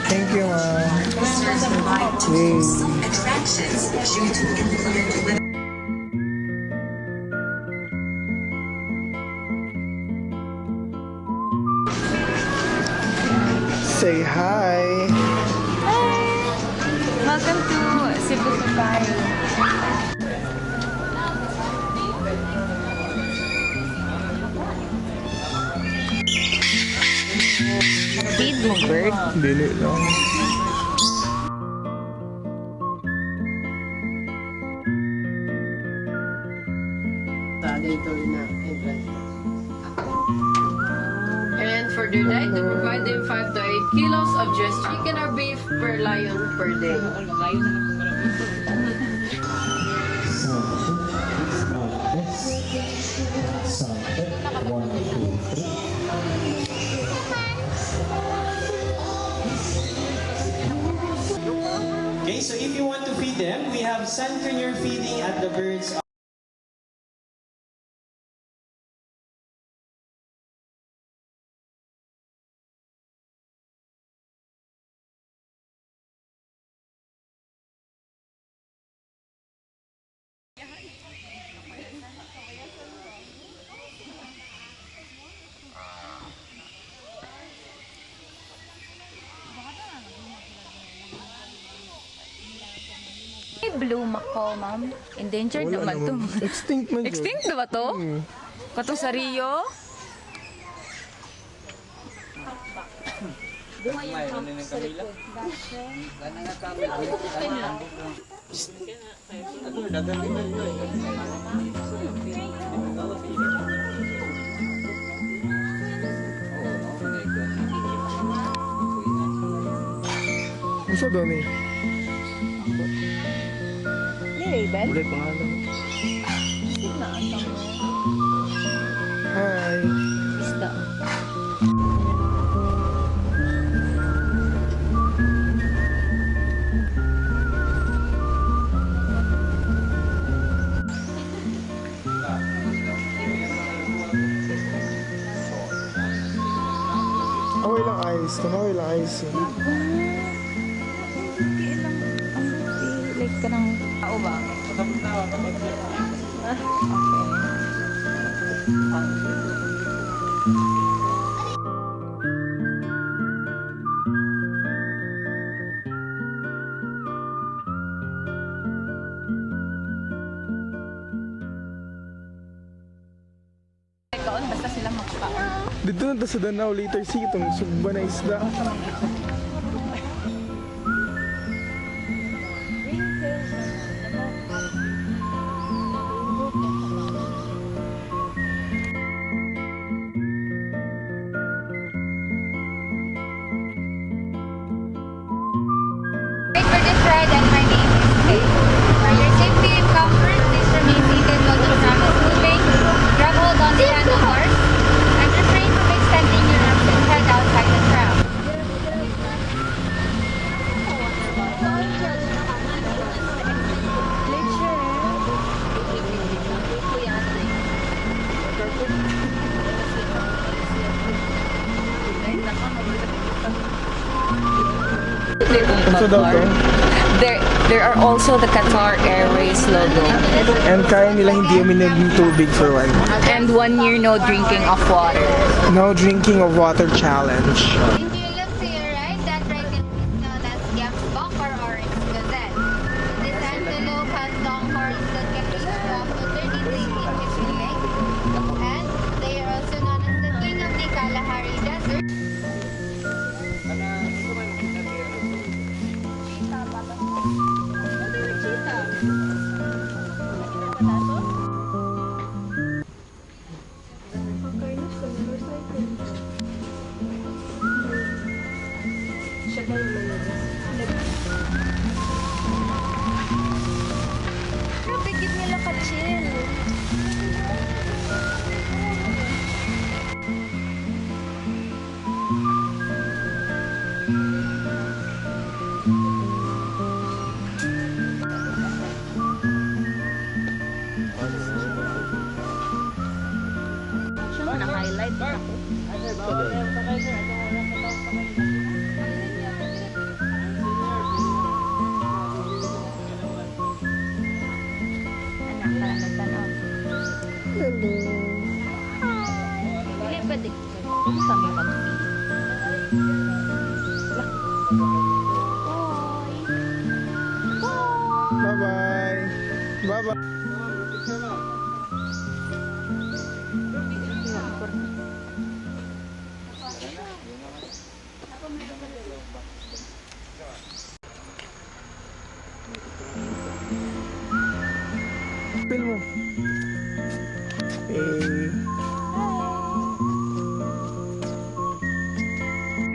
Thank you, ma'am. Say hi. Welcome to Cebu Safari. Feed mo, bird. Dili lang. And for their diet, to provide them 5 to 8 kilos of just chicken or beef per lion per day. Okay, so if you want to feed them, we have centennial feeding at the birds. May blue macaw, ma'am. Endangered Wala naman to. naman. Extinct man yun. Extinct na ba to? Katong sa Rio? Gusto doon eh. Raven? Wala pangalan. Hi. Isda. Okay lang ice. Okay lang ice. Like ka ng tao ba? Kaon basta sila makakaon. Dito na sa Danao later see itong sugba na isda. Thanks for this ride, and my name is Kate. For your safety and comfort, please remain seated while the tram is moving. Grab hold on the handlebars and refrain from extending your arms and head outside the tram. Gusto daw to. There are also the Qatar Airways logo. And kaya nila hindi uminom ng tubig for one. And 1 year no drinking of water. No drinking of water challenge. If you look to your right, that right is known as Gambok or Orange Gazette. This antelope has long horns that can reach up to 33 inches in length. And they are also known as the king of the Kalahari Desert. Grabe, give me lang ka-chill. Na-highlight ako. Hello. Dili ba di kung sa may mag-feed? Bye-bye. Bye-bye. Spill mo.